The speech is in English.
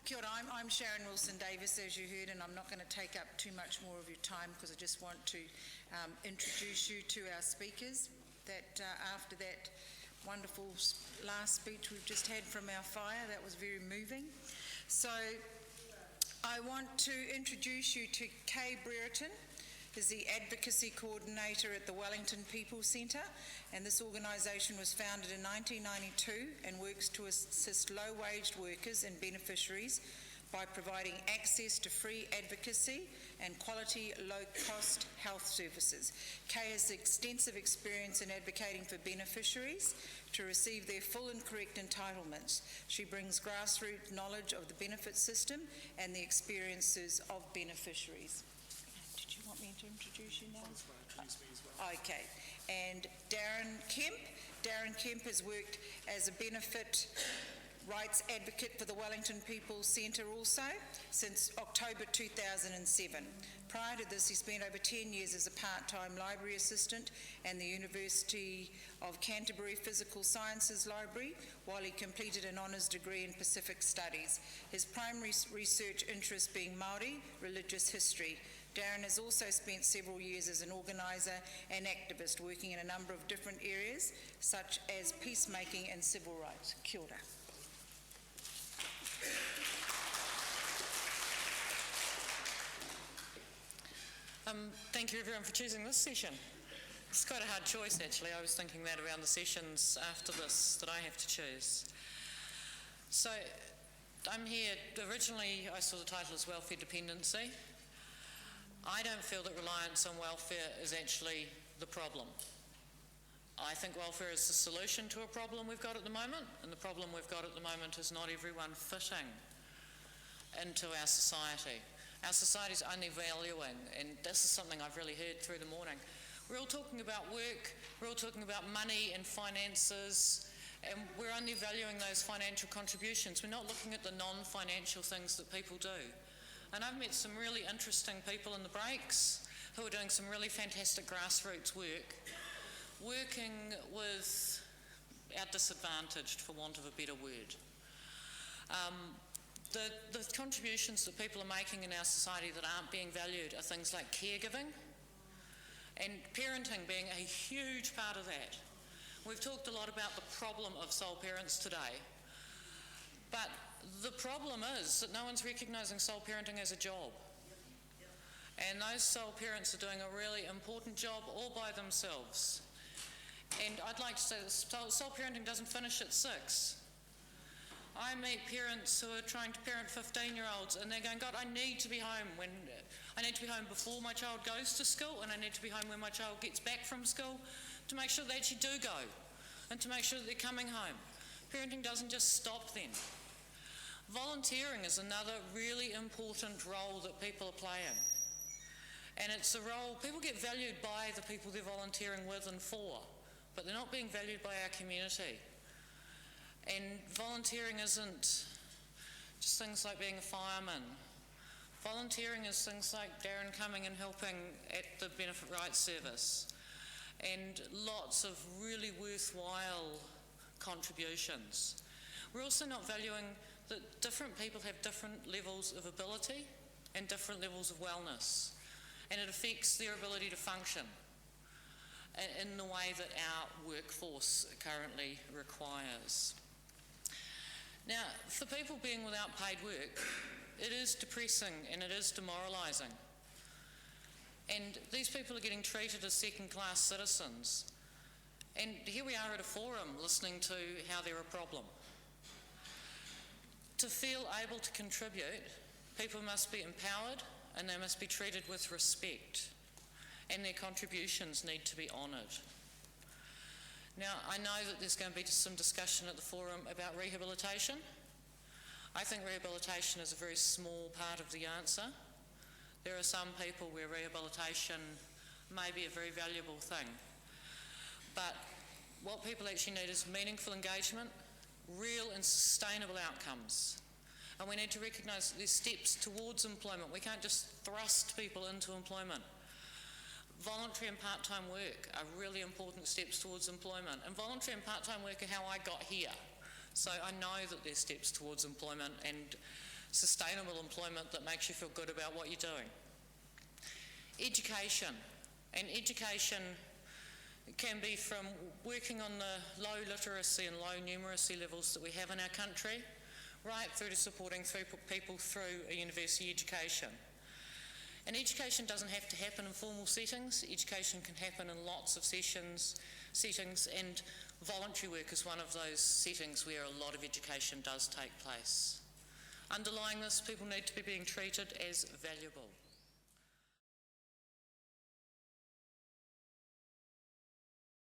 Kia ora, I'm Sharon Wilson-Davis, as you heard, and I'm not going to take up too much more of your time because I just want to introduce you to our speakers. After that wonderful last speech we've just had from our fire, that was very moving. So I want to introduce you to Kay Brereton, who's the Advocacy Coordinator at the Wellington People Centre, and this organisation was founded in 1992 and works to assist low-waged workers and beneficiaries by providing access to free advocacy and quality low-cost health services. Kay has extensive experience in advocating for beneficiaries to receive their full and correct entitlements. She brings grassroots knowledge of the benefit system and the experiences of beneficiaries. Did you want me to introduce you now? Introduce me as well. Okay. And Darren Kemp. Darren Kemp has worked as a benefit rights advocate for the Wellington People Centre also since October 2007. Prior to this, he spent over 10 years as a part-time library assistant in the University of Canterbury Physical Sciences Library while he completed an honours degree in Pacific Studies, his primary research interest being Māori religious history. Darren has also spent several years as an organiser and activist working in a number of different areas such as peacemaking and civil rights. Kia ora. Thank you everyone for choosing this session. It's quite a hard choice actually. I was thinking that around the sessions after this that I have to choose. So I'm here, originally I saw the title as welfare dependency. I don't feel that reliance on welfare is actually the problem. I think welfare is the solution to a problem we've got at the moment, and the problem we've got at the moment is not everyone fitting into our society. Our society's undervaluing, and this is something I've really heard through the morning. We're all talking about work, we're all talking about money and finances, and we're undervaluing those financial contributions. We're not looking at the non-financial things that people do. And I've met some really interesting people in the breaks who are doing some really fantastic grassroots work, working with our disadvantaged, for want of a better word. The contributions that people are making in our society that aren't being valued are things like caregiving and parenting being a huge part of that. We've talked a lot about the problem of sole parents today, but the problem is that no one's recognising sole parenting as a job. And those sole parents are doing a really important job all by themselves. And I'd like to say that sole parenting doesn't finish at 6. I meet parents who are trying to parent 15-year-olds and they're going, God, I need to be home before my child goes to school, and I need to be home when my child gets back from school to make sure they actually do go and to make sure that they're coming home. Parenting doesn't just stop then. Volunteering is another really important role that people are playing. And it's a role, people get valued by the people they're volunteering with and for, but they're not being valued by our community. And volunteering isn't just things like being a fireman. Volunteering is things like Darren coming and helping at the Benefit Rights Service, and lots of really worthwhile contributions. We're also not valuing that different people have different levels of ability and different levels of wellness, and it affects their ability to function in the way that our workforce currently requires. Now, for people being without paid work, it is depressing and it is demoralising. And these people are getting treated as second-class citizens. And here we are at a forum listening to how they're a problem. To feel able to contribute, people must be empowered and they must be treated with respect. And their contributions need to be honoured. Now, I know that there's going to be some discussion at the forum about rehabilitation. I think rehabilitation is a very small part of the answer. There are some people where rehabilitation may be a very valuable thing. But what people actually need is meaningful engagement, real and sustainable outcomes. And we need to recognise that there's steps towards employment. We can't just thrust people into employment. Voluntary and part-time work are really important steps towards employment. And voluntary and part-time work are how I got here. So I know that there's steps towards employment, and sustainable employment that makes you feel good about what you're doing. Education. And education can be from working on the low literacy and low numeracy levels that we have in our country, right through to supporting people through a university education. And education doesn't have to happen in formal settings. Education can happen in lots of settings, and voluntary work is one of those settings where a lot of education does take place. Underlying this, people need to be being treated as valuable.